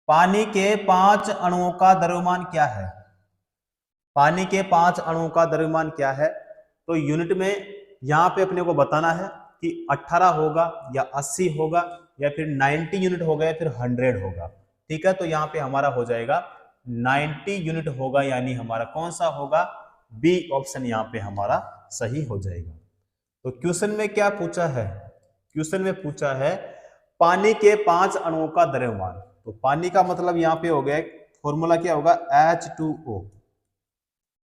पानी के 5 अणुओं का द्रव्यमान क्या है? पानी के 5 अणुओं का द्रव्यमान क्या है? तो यूनिट में यहां पे अपने को बताना है कि 18 होगा या 80 होगा या फिर 90 यूनिट होगा या फिर 100 होगा। ठीक है, तो यहाँ पे हमारा हो जाएगा 90 यूनिट होगा, यानी हमारा कौन सा होगा? बी ऑप्शन यहाँ पे हमारा सही हो जाएगा। तो क्वेश्चन में क्या पूछा है? क्वेश्चन में पूछा है पानी के 5 अणुओं का द्रव्यमान। तो पानी का मतलब यहाँ पे हो गया, फॉर्मूला क्या होगा? H2O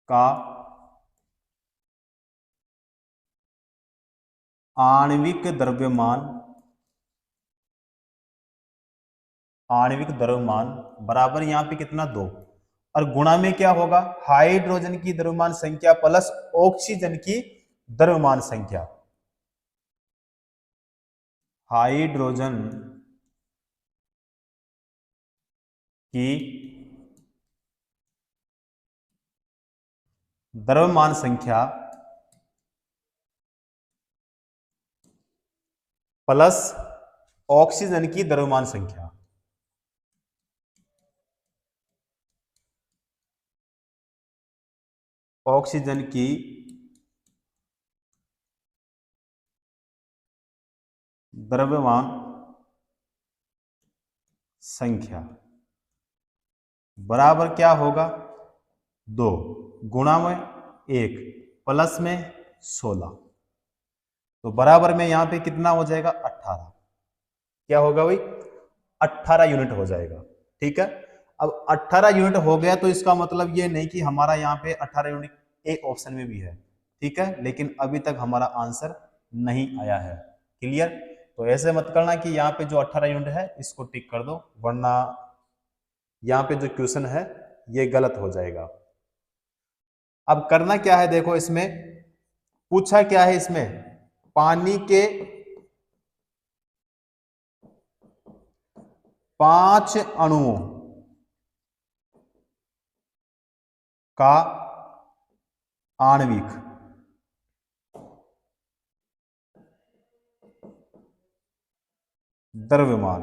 का आणविक द्रव्यमान, आणविक द्रव्यमान बराबर यहाँ पे कितना? 2, और गुणा में क्या होगा? हाइड्रोजन की द्रव्यमान संख्या प्लस ऑक्सीजन की द्रव्यमान संख्या। हाइड्रोजन की द्रव्यमान संख्या प्लस ऑक्सीजन की द्रव्यमान संख्या। ऑक्सीजन की द्रव्यमान संख्या बराबर क्या होगा? 2 गुणा में 1 प्लस में 16, तो बराबर में यहां पे कितना हो जाएगा? 18। क्या होगा भाई? 18 यूनिट हो जाएगा। ठीक है, अब 18 यूनिट हो गया तो इसका मतलब ये नहीं कि हमारा यहाँ पे 18 यूनिट ए ऑप्शन में भी है। ठीक है, लेकिन अभी तक हमारा आंसर नहीं आया है। क्लियर? तो ऐसे मत करना कि यहाँ पे जो 18 यूनिट है इसको टिक कर दो, वरना यहाँ पे जो क्वेश्चन है ये गलत हो जाएगा। अब करना क्या है, देखो इसमें पूछा क्या है, इसमें पानी के 5 अणुओं का आणविक द्रव्यमान।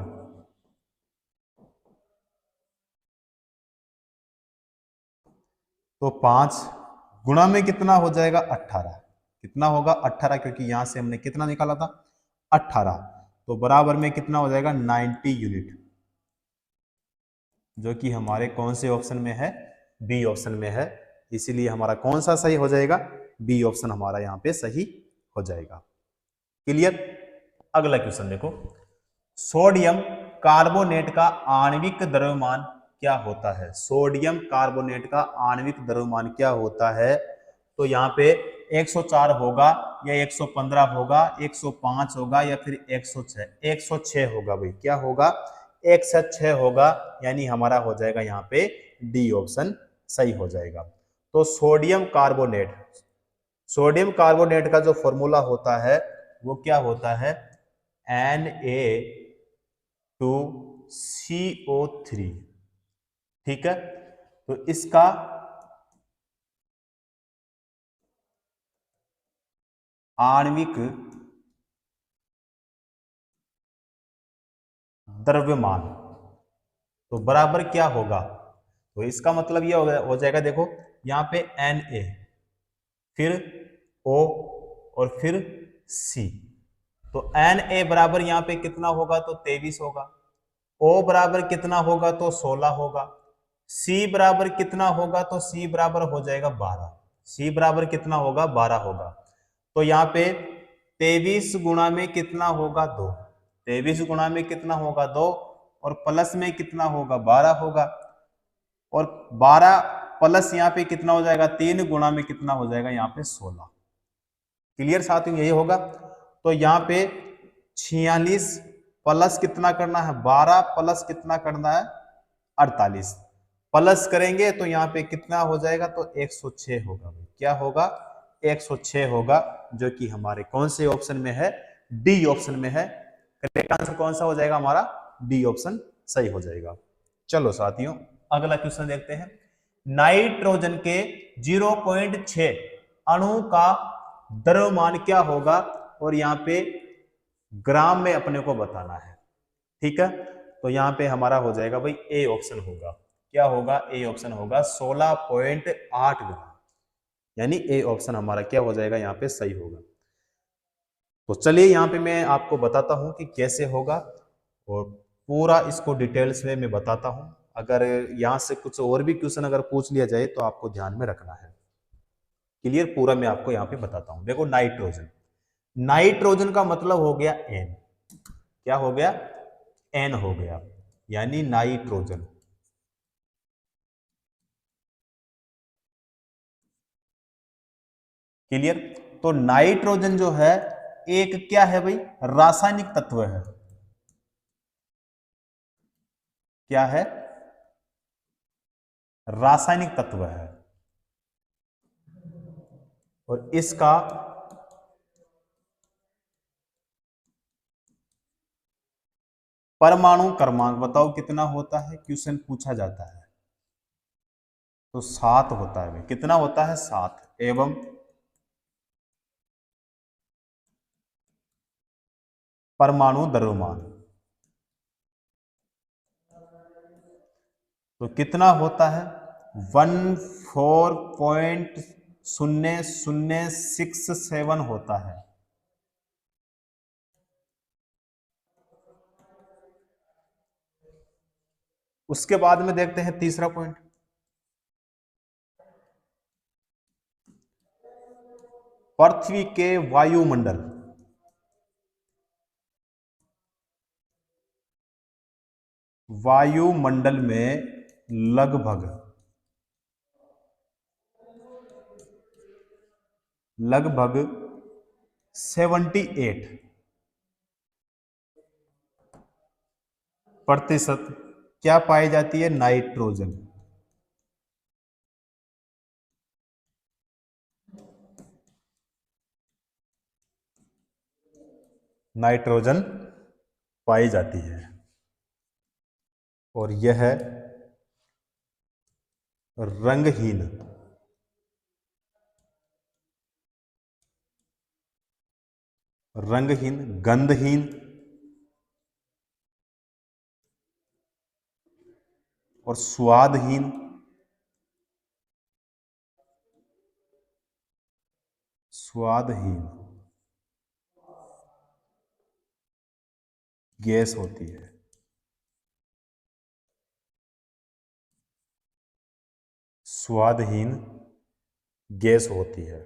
तो 5 गुणा में कितना हो जाएगा? 18। कितना होगा? 18, क्योंकि यहां से हमने कितना निकाला था? 18। तो बराबर में कितना हो जाएगा? 90 यूनिट, जो कि हमारे कौन से ऑप्शन में है? बी ऑप्शन में है। इसीलिए हमारा कौन सा सही हो जाएगा? बी ऑप्शन हमारा यहाँ पे सही हो जाएगा। क्लियर? अगला क्वेश्चन देखो, सोडियम कार्बोनेट का आणविक द्रव्यमान क्या होता है? सोडियम कार्बोनेट का आणविक द्रव्यमान क्या होता है? तो यहाँ पे 104 होगा या 115 होगा, 105 होगा या फिर 106? 106 होगा भाई। क्या होगा? 106 होगा, यानी हमारा हो जाएगा यहाँ पे डी ऑप्शन सही हो जाएगा। तो सोडियम कार्बोनेट, सोडियम कार्बोनेट का जो फॉर्मूला होता है वो क्या होता है? Na2CO3। ठीक है, तो इसका आणविक द्रव्यमान तो बराबर क्या होगा? तो इसका मतलब ये हो जाएगा, देखो यहाँ पे Na, फिर O और फिर C। तो Na बराबर यहाँ पे कितना होगा? तो 23 होगा। O बराबर कितना होगा? तो 16 होगा। C बराबर कितना होगा? तो C बराबर हो जाएगा 12। C बराबर कितना होगा? 12 होगा। तो यहाँ पे 23 गुणा में कितना होगा? 2। 23 गुणा में कितना होगा? 2, और प्लस में कितना होगा? 12 होगा, और 12 प्लस यहाँ पे कितना हो जाएगा? 3 गुणा में कितना हो जाएगा? यहाँ पे 16। क्लियर साथियों? यही होगा। तो यहाँ पे 46 प्लस कितना करना है? 12 प्लस कितना करना है? 48। प्लस करेंगे तो यहाँ पे कितना हो जाएगा? तो 106 होगा। क्या होगा? 106 होगा, जो कि हमारे कौन से ऑप्शन में है? डी ऑप्शन में है। करेक्ट आंसर कौन सा हो जाएगा हमारा? डी ऑप्शन सही हो जाएगा। चलो साथियों, अगला क्वेश्चन देखते हैं। नाइट्रोजन के 0.6 अणु का द्रव्यमान क्या होगा? और यहाँ पे ग्राम में अपने को बताना है। ठीक है, तो यहाँ पे हमारा हो जाएगा भाई ए ऑप्शन होगा। क्या होगा? ए ऑप्शन होगा 16.8 ग्राम, यानी ए ऑप्शन हमारा क्या हो जाएगा यहाँ पे सही होगा। तो चलिए यहाँ पे मैं आपको बताता हूँ कि कैसे होगा, और पूरा इसको डिटेल्स में मैं बताता हूँ। अगर यहाँ से कुछ और भी क्वेश्चन अगर पूछ लिया जाए तो आपको ध्यान में रखना है। क्लियर? पूरा मैं आपको यहाँ पे बताता हूँ। देखो नाइट्रोजन, नाइट्रोजन का मतलब हो गया एन। क्या हो गया? एन हो गया, यानी नाइट्रोजन। क्लियर? तो नाइट्रोजन जो है एक क्या है भाई? रासायनिक तत्व है। क्या है? रासायनिक तत्व है। और इसका परमाणु क्रमांक बताओ कितना होता है? क्वेश्चन पूछा जाता है तो 7 होता है। कितना होता है? 7। एवं परमाणु द्रव्यमान तो कितना होता है? 14.0067 होता है। उसके बाद में देखते हैं तीसरा पॉइंट। पृथ्वी के वायुमंडल, वायुमंडल में लगभग 78% क्या पाई जाती है? नाइट्रोजन। नाइट्रोजन पाई जाती है, और यह रंगहीन, रंगहीन, गंधहीन और स्वादहीन, स्वादहीन गैस होती है। स्वादहीन गैस होती है।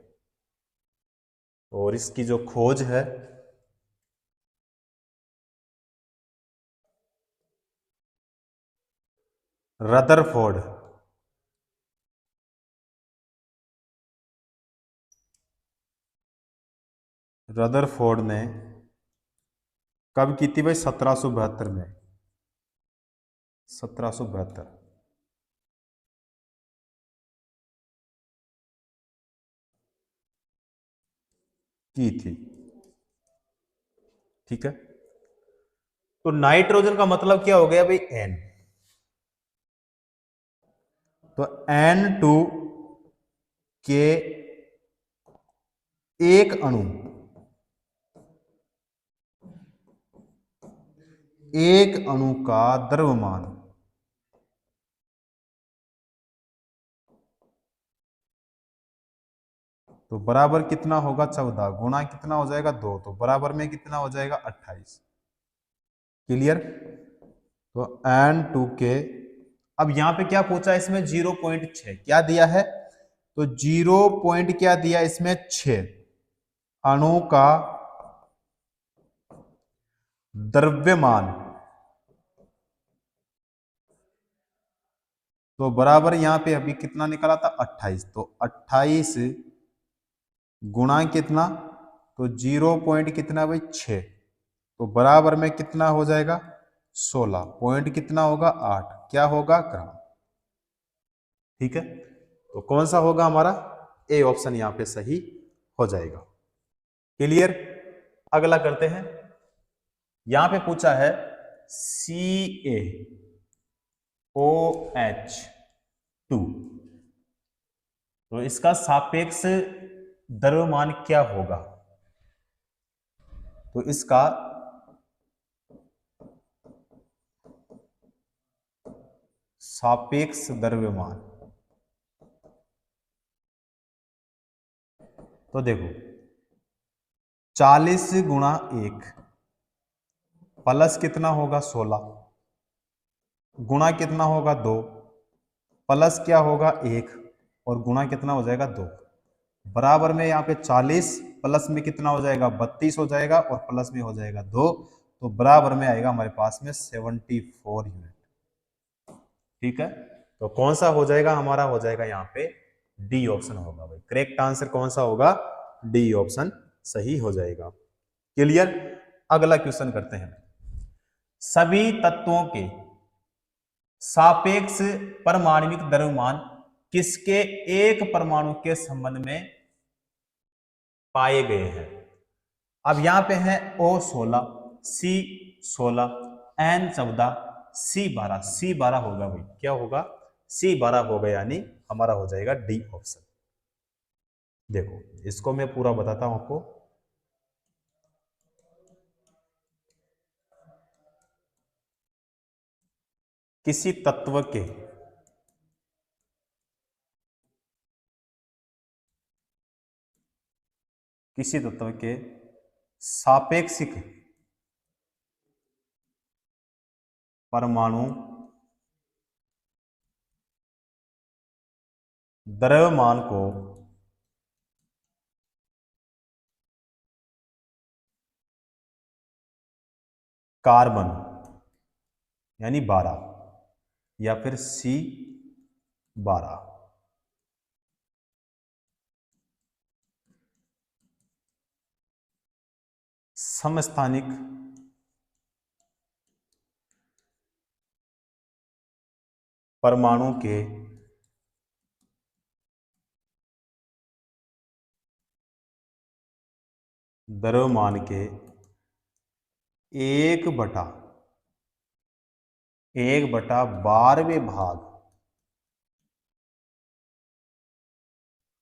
और इसकी जो खोज है रदरफोर्ड, रदरफोर्ड ने कब की थी भाई? 1772 में। 1772 की थी। ठीक है? तो नाइट्रोजन का मतलब क्या हो गया भाई? एन। तो N2 के एक अणु, एक अणु का द्रव्यमान तो बराबर कितना होगा? 14 गुणा कितना हो जाएगा? 2, तो बराबर में कितना हो जाएगा? 28। क्लियर? तो N2 के, अब यहां पे क्या पूछा? इसमें 0.6 क्या दिया है? तो 0 पॉइंट क्या दिया इसमें? 6 अणु का द्रव्यमान, तो बराबर यहां पे अभी कितना निकला था? 28। तो 28 गुणा कितना? तो 0 पॉइंट कितना भाई? 6, तो बराबर में कितना हो जाएगा? 16 पॉइंट कितना होगा? 8। क्या होगा? ग्राम। ठीक है? तो कौन सा होगा हमारा? ए ऑप्शन यहां पे सही हो जाएगा। क्लियर? अगला करते हैं। यहां पे पूछा है CaOH2, तो इसका सापेक्ष द्रव्यमान क्या होगा? तो इसका सापेक्ष द्रव्यमान। तो देखो 40 गुणा 1 प्लस कितना होगा 16, गुणा कितना होगा 2, प्लस क्या होगा 1 और गुणा कितना हो जाएगा 2, बराबर में यहाँ पे 40 प्लस में कितना हो जाएगा 32 हो जाएगा और प्लस में हो जाएगा 2, तो बराबर में आएगा हमारे पास में 74 यूनिट। ठीक है, तो कौन सा हो जाएगा हमारा, हो जाएगा यहाँ पे डी ऑप्शन होगा भाई। करेक्ट आंसर कौन सा होगा, डी ऑप्शन सही हो जाएगा। क्लियर। अगला क्वेश्चन करते हैं। सभी तत्वों के सापेक्ष परमाणविक द्रव्यमान किसके एक परमाणु के संबंध में पाए गए हैं। अब यहां पे है O16, C16, N14, C12। C12 होगा भाई, क्या होगा, C12 होगा, यानी हमारा हो जाएगा डी ऑप्शन। देखो इसको मैं पूरा बताता हूं आपको। किसी तत्व के सापेक्षिक परमाणु द्रव्यमान को कार्बन यानी 12 या फिर C12 समस्थानिक परमाणु के द्रव्यमान के 1/12वें भाग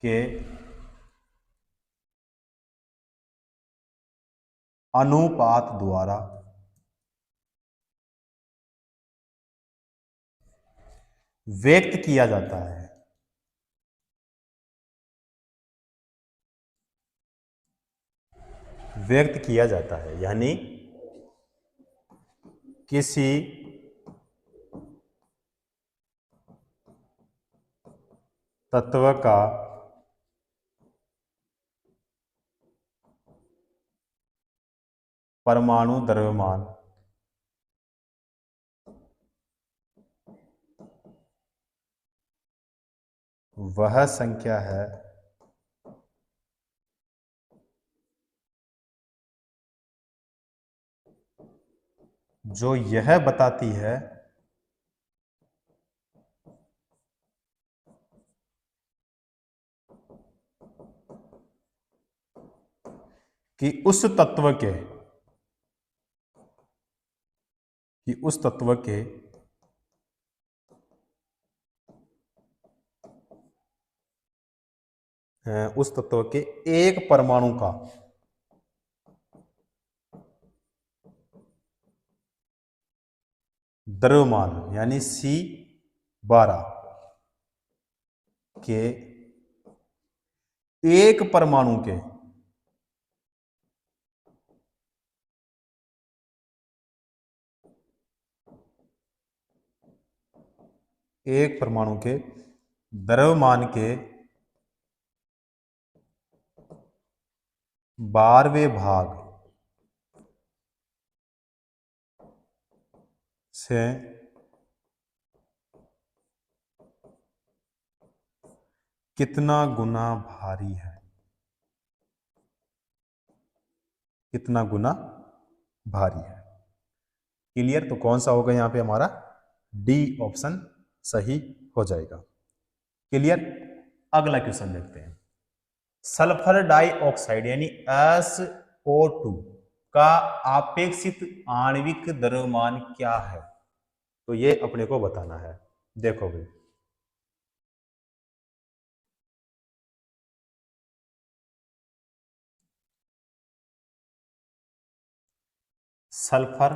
के अनुपात द्वारा व्यक्त किया जाता है। व्यक्त किया जाता है यानी किसी तत्व का परमाणु द्रव्यमान वह संख्या है जो यह बताती है कि उस तत्व के एक परमाणु का द्रव्यमान यानी C12 के एक परमाणु के द्रव्यमान के 12वें भाग से कितना गुना भारी है। कितना गुना भारी है। क्लियर। तो कौन सा होगा यहाँ पे हमारा, डी ऑप्शन सही हो जाएगा। क्लियर। अगला क्वेश्चन देखते हैं। सल्फर डाइऑक्साइड यानी SO2 का आपेक्षिक आणविक द्रव्यमान क्या है, तो ये अपने को बताना है। देखो भाई सल्फर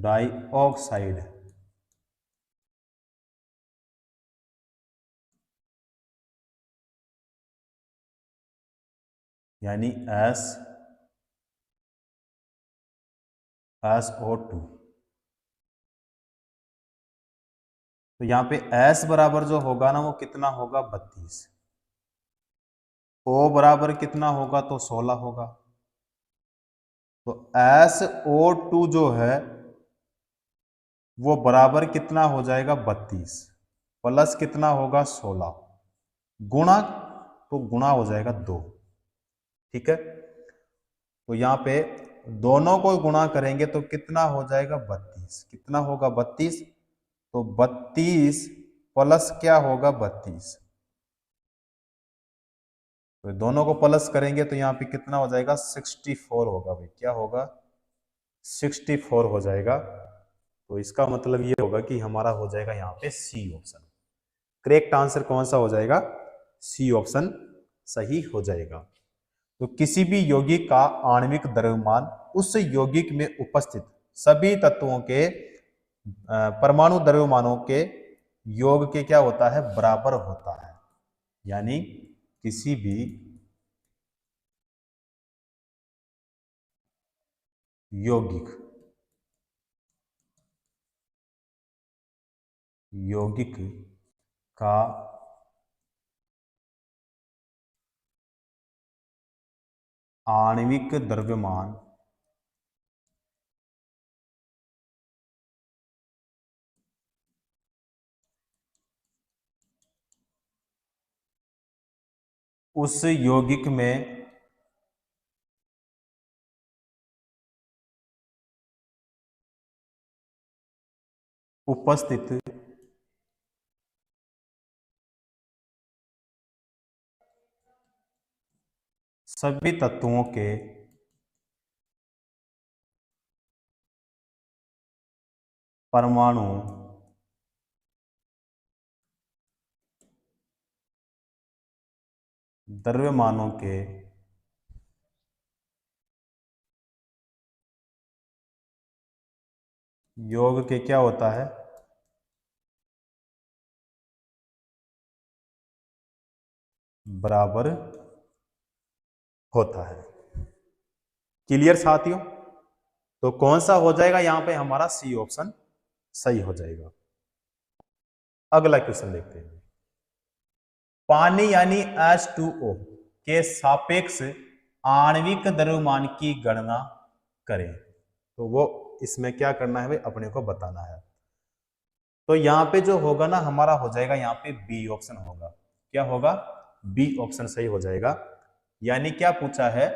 डाइऑक्साइड यानी SO2। तो यहां पे S बराबर जो होगा ना वो कितना होगा 32। O बराबर कितना होगा तो 16 होगा। तो SO2 जो है वो बराबर कितना हो जाएगा 32 प्लस कितना होगा 16 गुणा, तो गुणा हो जाएगा 2। ठीक है, तो यहाँ पे दोनों को गुणा करेंगे तो कितना हो जाएगा 32। कितना होगा 32, तो 32 प्लस क्या होगा 32, तो दोनों को प्लस करेंगे तो यहाँ पे कितना हो जाएगा 64 होगा भाई। क्या होगा 64 हो जाएगा। तो इसका मतलब ये होगा कि हमारा हो जाएगा यहाँ पे सी ऑप्शन करेक्ट आंसर। कौन सा हो जाएगा, सी ऑप्शन सही हो जाएगा। तो किसी भी यौगिक का आणविक द्रव्यमान उस यौगिक में उपस्थित सभी तत्वों के परमाणु द्रव्यमानों के योग के क्या होता है, बराबर होता है। यानी किसी भी यौगिक का आणविक द्रव्यमान उस यौगिक में उपस्थित सभी तत्वों के परमाणु द्रव्यमानों के योग के क्या होता है, बराबर होता है। क्लियर साथियों, तो कौन सा हो जाएगा यहां पे हमारा सी ऑप्शन सही हो जाएगा। अगला क्वेश्चन देखते हैं। पानी यानी H2O के सापेक्ष आणविक द्रव्यमान की गणना करें। तो वो इसमें क्या करना है भाई, अपने को बताना है। तो यहां पे जो होगा ना हमारा हो जाएगा यहाँ पे बी ऑप्शन होगा। क्या होगा, बी ऑप्शन सही हो जाएगा। यानी क्या पूछा है,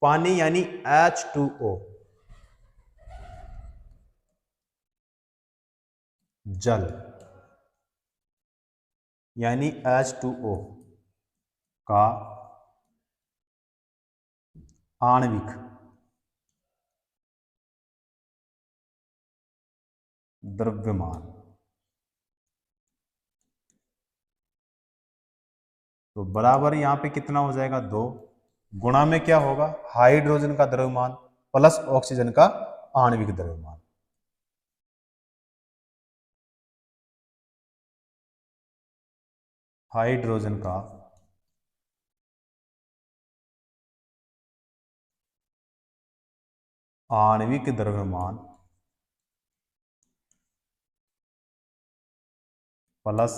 पानी यानी H2O जल यानी H2O का आणविक द्रव्यमान। तो बराबर यहां पे कितना हो जाएगा 2 गुणा में क्या होगा हाइड्रोजन का द्रव्यमान प्लस ऑक्सीजन का आणविक द्रव्यमान। हाइड्रोजन का आणविक द्रव्यमान प्लस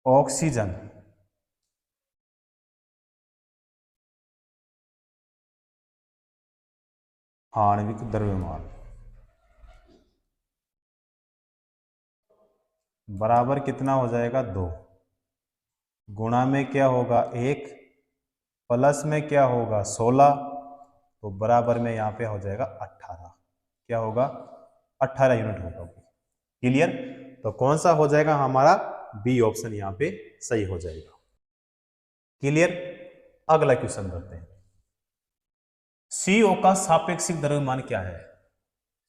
ऑक्सीजन आणविक द्रव्यमान बराबर कितना हो जाएगा 2 गुणा में क्या होगा 1 प्लस में क्या होगा 16, तो बराबर में यहाँ पे हो जाएगा 18। क्या होगा 18 यूनिट होगा। क्लियर, तो कौन सा हो जाएगा हमारा बी ऑप्शन यहाँ पे सही हो जाएगा। क्लियर, अगला क्वेश्चन करते हैं। CO का सापेक्षिक द्रव्यमान क्या है।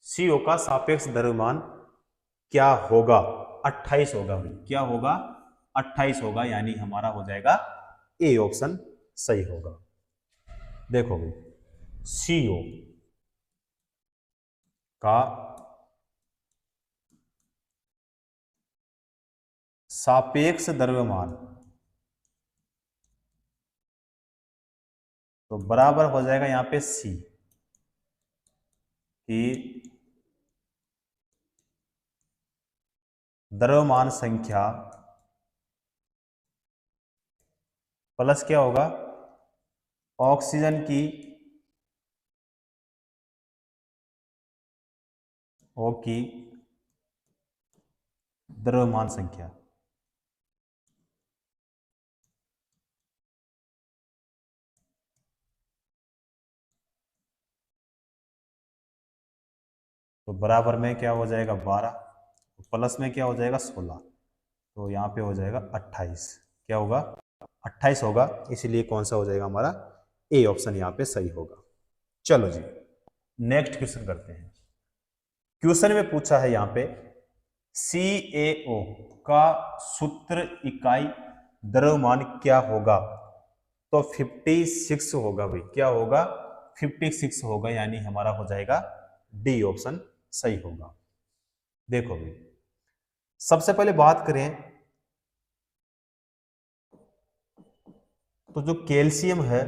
CO का सापेक्ष द्रव्यमान क्या होगा, 28 होगा भाई। क्या होगा 28 होगा, यानी हमारा हो जाएगा ए ऑप्शन सही होगा। देखो भाई, CO का सापेक्ष द्रव्यमान तो बराबर हो जाएगा यहां पे C की द्रव्यमान संख्या प्लस क्या होगा, ऑक्सीजन की द्रव्यमान संख्या। तो बराबर में क्या हो जाएगा 12, प्लस में क्या हो जाएगा 16, तो यहाँ पे हो जाएगा 28। क्या होगा 28 होगा, इसीलिए कौन सा हो जाएगा हमारा ए ऑप्शन यहाँ पे सही होगा। चलो जी नेक्स्ट क्वेश्चन करते हैं। क्वेश्चन में पूछा है यहाँ पे CaO का सूत्र इकाई द्रव्यमान क्या होगा, तो 56 होगा भाई। क्या होगा 56 होगा, यानी हमारा हो जाएगा डी ऑप्शन सही होगा। देखो भाई सबसे पहले बात करें तो जो कैल्शियम है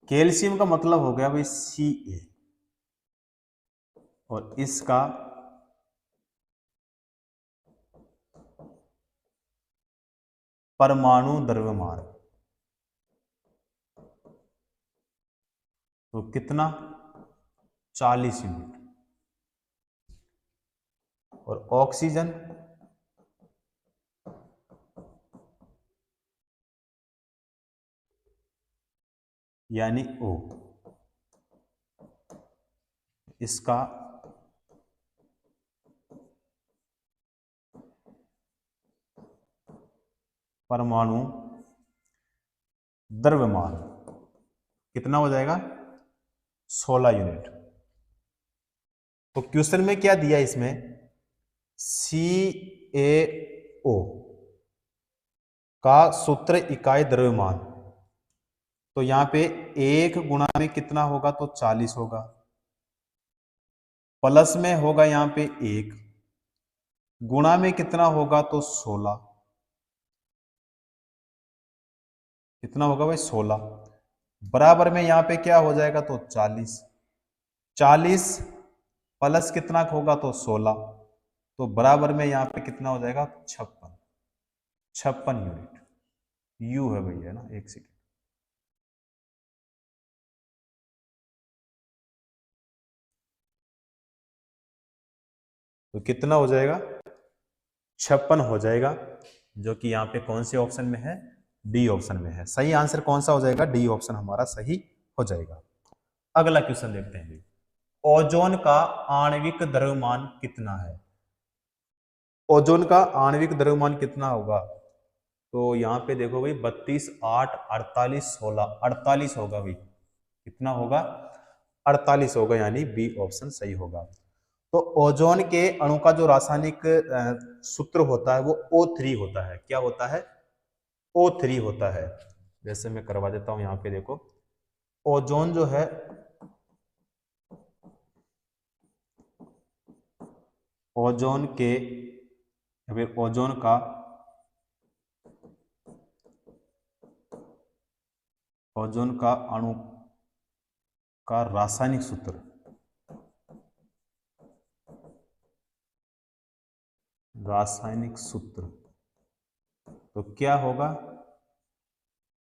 कैल्शियम का मतलब हो गया भाई Ca और इसका परमाणु द्रव्यमान तो कितना 40 यूनिट, और ऑक्सीजन यानी O इसका परमाणु द्रव्यमान कितना हो जाएगा 16 यूनिट। तो क्वेश्चन में क्या दिया इसमें CaO का सूत्र इकाई द्रव्यमान, तो यहां पे 1 गुणा में कितना होगा तो 40 होगा, प्लस में होगा यहां पे 1 गुणा में कितना होगा तो 16, कितना होगा भाई 16, बराबर में यहां पे क्या हो जाएगा तो 40, 40 प्लस कितना होगा तो 16, तो बराबर में यहां पे कितना हो जाएगा 56, 56 यूनिट। यू है भैया ना, एक सेकेंड, तो कितना हो जाएगा 56 हो जाएगा, जो कि यहाँ पे कौन से ऑप्शन में है डी ऑप्शन में है। सही आंसर कौन सा हो जाएगा डी ऑप्शन हमारा सही हो जाएगा। अगला क्वेश्चन देखते हैं। ओजोन का आणविक द्रव्यमान कितना है, ओजोन का आणविक द्रव्यमान कितना होगा, तो यहाँ पे देखो भाई 32 8 48 16 48 होगा भाई, कितना होगा 48 होगा, यानी बी ऑप्शन सही होगा। तो ओजोन के अणु का जो रासायनिक सूत्र होता है वो O3 होता है। क्या होता है O3 होता है। जैसे मैं करवा देता हूं, यहां पे देखो ओजोन जो है ओजोन के ओजोन का ओजोन का अणु का रासायनिक सूत्र तो क्या होगा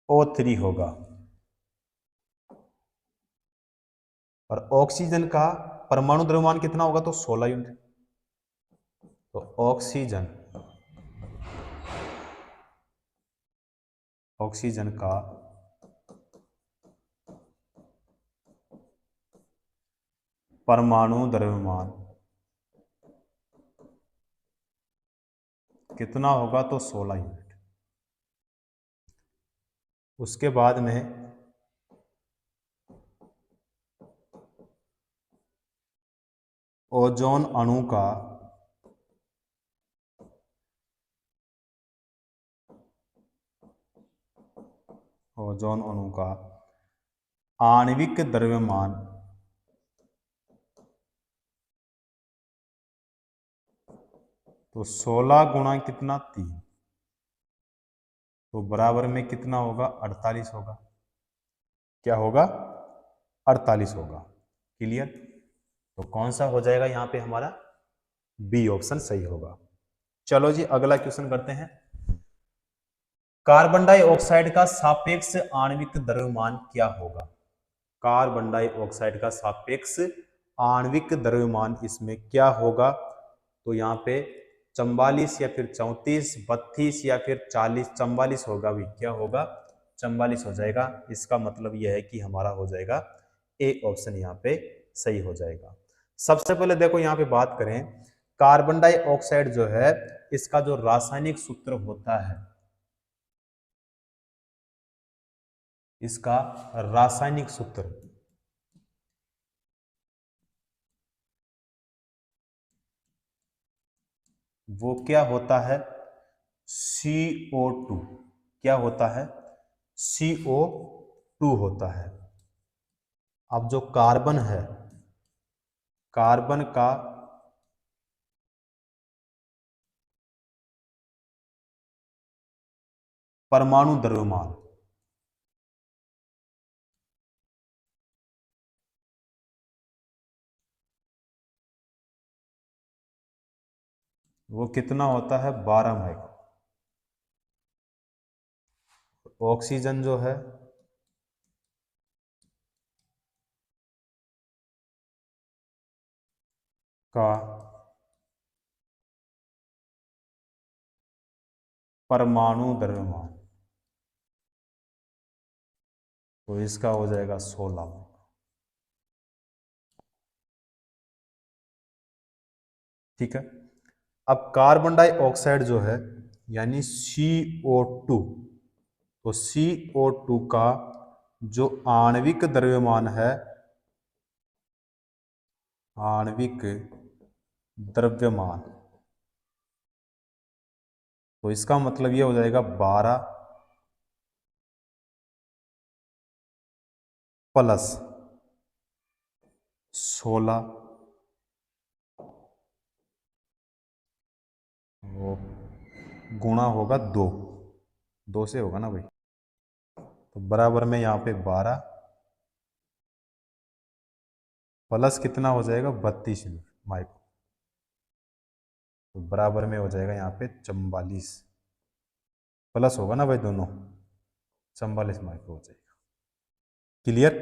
O3 होगा, और ऑक्सीजन का परमाणु द्रव्यमान कितना होगा तो 16 यूनिट। तो ऑक्सीजन का परमाणु द्रव्यमान कितना होगा तो 16 यूनिट। उसके बाद में ओजोन अणु का ओजोन अणु का आणविक द्रव्यमान तो 16 गुणा कितना 3, तो बराबर में कितना होगा 48 होगा। क्या होगा 48 होगा। क्लियर। तो कौन सा हो जाएगा यहाँ पे हमारा बी ऑप्शन सही होगा। चलो जी अगला क्वेश्चन करते हैं। कार्बन डाइऑक्साइड का सापेक्ष आणविक द्रव्यमान क्या होगा। कार्बन डाइऑक्साइड का सापेक्ष आणविक द्रव्यमान इसमें क्या होगा। तो यहाँ पे 44 या फिर 34, 32 या फिर 40, 44 होगा भी। क्या होगा 44 हो जाएगा। इसका मतलब यह है कि हमारा हो जाएगा ए ऑप्शन यहाँ पे सही हो जाएगा। सबसे पहले देखो यहाँ पे बात करें, कार्बन डाइऑक्साइड जो है इसका जो रासायनिक सूत्र होता है, इसका रासायनिक सूत्र वो क्या होता है CO2। क्या होता है CO2 होता है। अब जो कार्बन है, कार्बन का परमाणु द्रव्यमान वो कितना होता है 12 माइक्रो। ऑक्सीजन जो है का परमाणु द्रव्यमान तो इसका हो जाएगा 16। ठीक है। अब कार्बन डाइऑक्साइड जो है यानी CO2, तो CO2 का जो आणविक द्रव्यमान है, आणविक द्रव्यमान तो इसका मतलब ये हो जाएगा 12 प्लस 16 वो गुणा होगा 2 से होगा ना भाई। तो बराबर में यहाँ पे 12 प्लस कितना हो जाएगा 32 माइक्रो, तो बराबर में हो जाएगा यहाँ पे 44 प्लस होगा ना भाई दोनों, 44 माइक्रो हो जाएगा। क्लियर।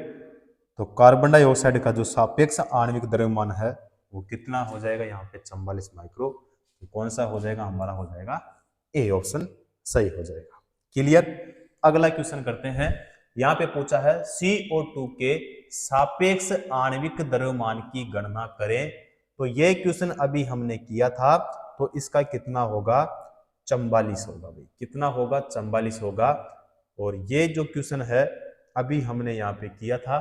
तो कार्बन डाइऑक्साइड का जो सापेक्ष आणविक द्रव्यमान है वो कितना हो जाएगा यहाँ पे 44 माइक्रो। तो कौन सा हो जाएगा हमारा हो जाएगा ए ऑप्शन सही हो जाएगा। क्लियर। अगला क्वेश्चन करते हैं। यहाँ पे पूछा है CO2 के सापेक्ष आणविक द्रव्यमान की गणना करें। तो ये क्वेश्चन अभी हमने किया था, तो इसका कितना होगा 44 होगा भाई। कितना होगा 44 होगा। और ये जो क्वेश्चन है अभी हमने यहाँ पे किया था,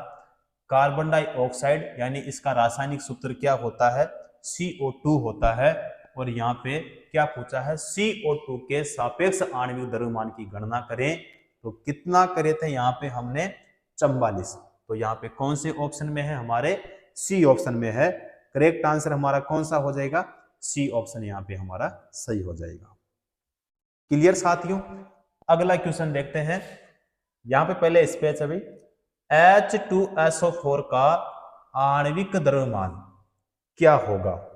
कार्बन डाइऑक्साइड यानी इसका रासायनिक सूत्र क्या होता है CO2 होता है। और यहाँ पे क्या पूछा है CO2 के सापेक्ष आणविक द्रव्यमान की गणना करें। तो कितना करे थे यहाँ पे हमने 44। तो यहाँ पे कौन से ऑप्शन में है हमारे सी ऑप्शन में है। करेक्ट आंसर हमारा कौन सा हो जाएगा सी ऑप्शन यहाँ पे हमारा सही हो जाएगा। क्लियर साथियों। अगला क्वेश्चन देखते हैं। यहां पे पहले इस पे अभी H2SO4 का आणविक द्रव्यमान क्या होगा।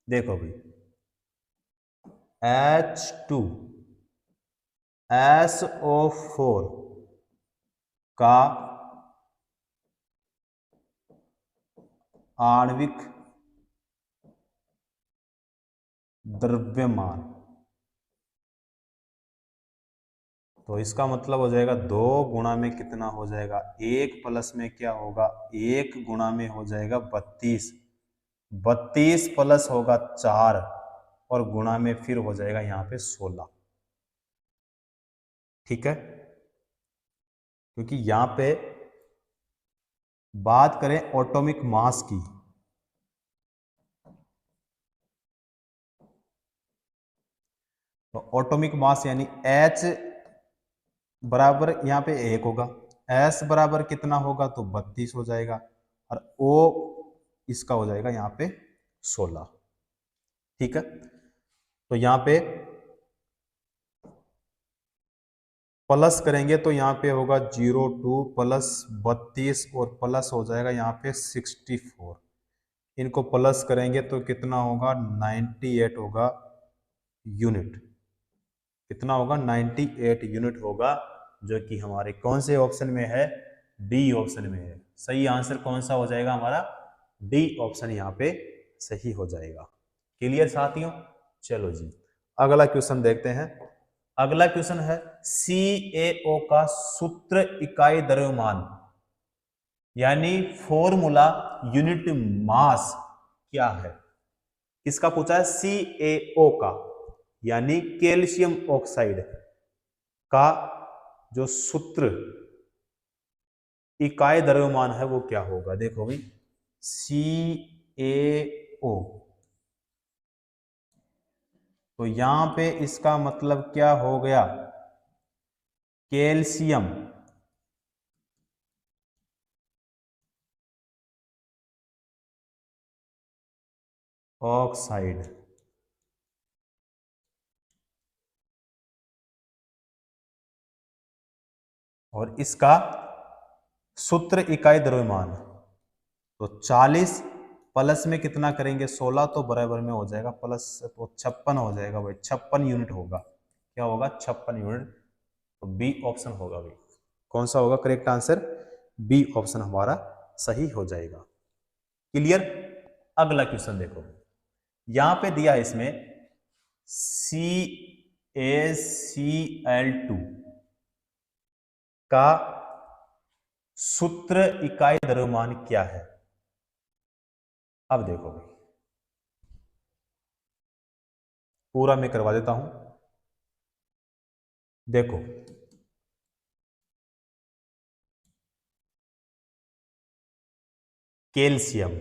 देखो भाई H2SO4 का आणविक द्रव्यमान तो इसका मतलब हो जाएगा 2 गुणा में कितना हो जाएगा 1 प्लस में क्या होगा 1 गुणा में हो जाएगा 32, 32 प्लस होगा 4 और गुणा में फिर हो जाएगा यहाँ पे 16। ठीक है। क्योंकि यहाँ पे बात करें एटॉमिक मास की, तो एटॉमिक मास यानी H बराबर यहाँ पे 1 होगा, S बराबर कितना होगा तो 32 हो जाएगा, और O इसका हो जाएगा यहाँ पे 16। ठीक है, तो यहाँ पे प्लस करेंगे तो यहाँ पे होगा 02 प्लस 32 और प्लस हो जाएगा यहाँ पे 64। इनको प्लस करेंगे तो कितना होगा 98 होगा यूनिट। कितना होगा 98 यूनिट होगा, जो कि हमारे कौन से ऑप्शन में है, डी ऑप्शन में है। सही आंसर कौन सा हो जाएगा हमारा, डी ऑप्शन यहाँ पे सही हो जाएगा। क्लियर साथियों, चलो जी अगला क्वेश्चन देखते हैं। अगला क्वेश्चन है CaO का सूत्र इकाई द्रव्यमान यानी फॉर्मूला यूनिट मास क्या है। किसका पूछा है, CaO का यानी कैल्शियम ऑक्साइड का जो सूत्र इकाई द्रव्यमान है वो क्या होगा। देखो भाई CaO, तो यहां पे इसका मतलब क्या हो गया, कैल्शियम ऑक्साइड। और इसका सूत्र इकाई द्रव्यमान, तो 40 प्लस में कितना करेंगे 16 तो बराबर में हो जाएगा प्लस तो 56 हो जाएगा भाई, 56 यूनिट होगा। क्या होगा 56 यूनिट, तो बी ऑप्शन होगा भाई। कौन सा होगा करेक्ट आंसर, बी ऑप्शन हमारा सही हो जाएगा। क्लियर। अगला क्वेश्चन देखो, यहां पे दिया है इसमें CaCl2 का सूत्र इकाई द्रव्यमान क्या है। अब देखो भाई पूरा मैं करवा देता हूं। देखो कैल्शियम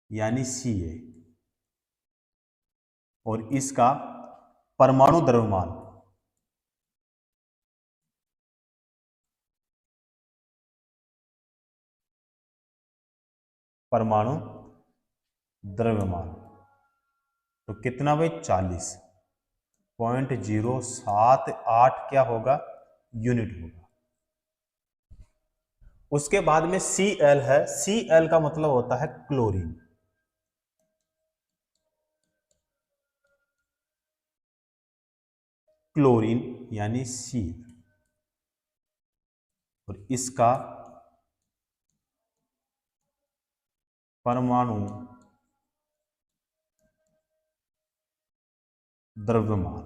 यानी Ca और इसका परमाणु द्रव्यमान परमाणु द्रव्यमान तो कितना भाई 40.078 क्या होगा यूनिट होगा। उसके बाद में Cl है, Cl का मतलब होता है क्लोरीन। क्लोरीन यानी C और इसका परमाणु द्रव्यमान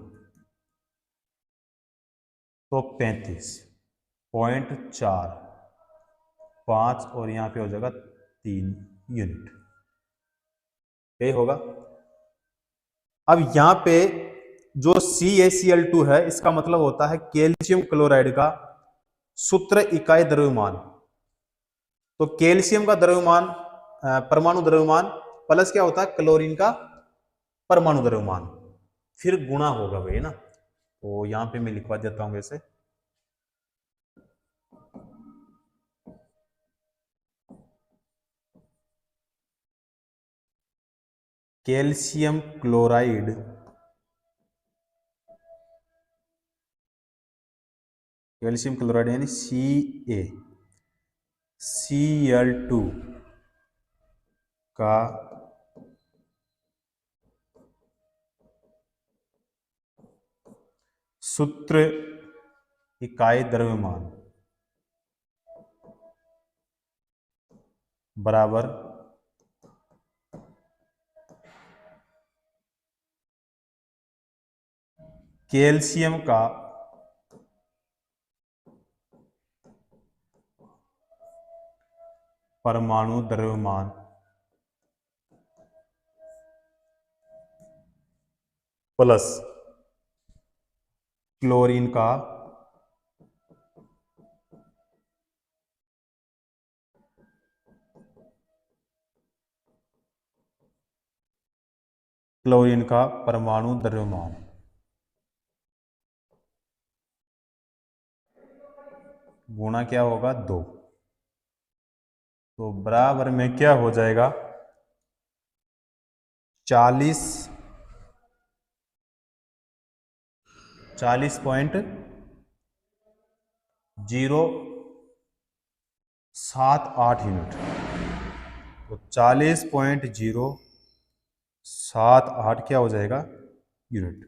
तो 35.45 और यहां पे हो जाएगा 3 यूनिट, यही होगा। अब यहां पे जो CaCl2 है इसका मतलब होता है कैल्शियम क्लोराइड का सूत्र इकाई द्रव्यमान। तो कैल्शियम का द्रव्यमान परमाणु द्रव्यमान प्लस क्या होता है क्लोरीन का परमाणु द्रव्यमान, फिर गुणा होगा भाई ना। तो यहां पे मैं लिखवा देता हूं वैसे, कैल्शियम क्लोराइड यानी CaCl2 का सूत्र इकाई द्रव्यमान बराबर कैल्शियम का परमाणु द्रव्यमान प्लस क्लोरीन का परमाणु द्रव्यमान। गुणा क्या होगा 2, तो बराबर में क्या हो जाएगा 40.078 यूनिट। तो 40.078 क्या हो जाएगा यूनिट।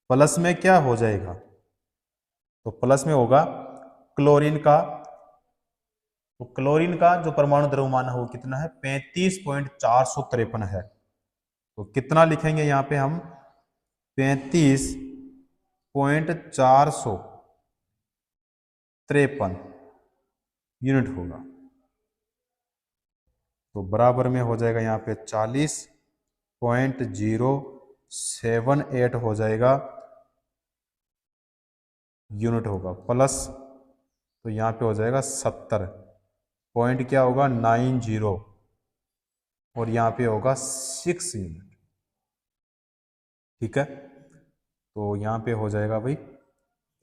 प्लस में क्या हो जाएगा, तो प्लस में होगा क्लोरीन का, तो क्लोरीन का जो परमाणु द्रव्यमान है वो कितना है 35.453 है। तो कितना लिखेंगे यहाँ पे हम 35.453 यूनिट होगा। तो बराबर में हो जाएगा यहाँ पे 40.078 हो जाएगा यूनिट होगा, प्लस तो यहाँ पे हो जाएगा 70 पॉइंट क्या होगा 90 और यहाँ पे होगा 6 यूनिट। ठीक है, तो यहाँ पे हो जाएगा भाई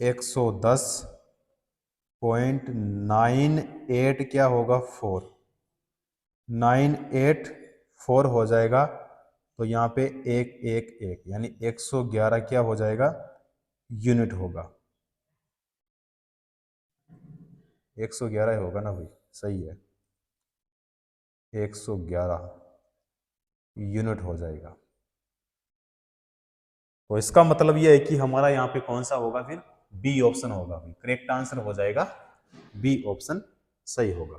110.98 क्या होगा 4 हो जाएगा। तो यहाँ पे 111 यानी 111 क्या हो जाएगा यूनिट होगा। 111 होगा ना भाई, सही है 111 यूनिट हो जाएगा। तो इसका मतलब यह है कि हमारा यहाँ पे कौन सा होगा फिर बी ऑप्शन होगा, करेक्ट आंसर हो जाएगा बी ऑप्शन सही होगा।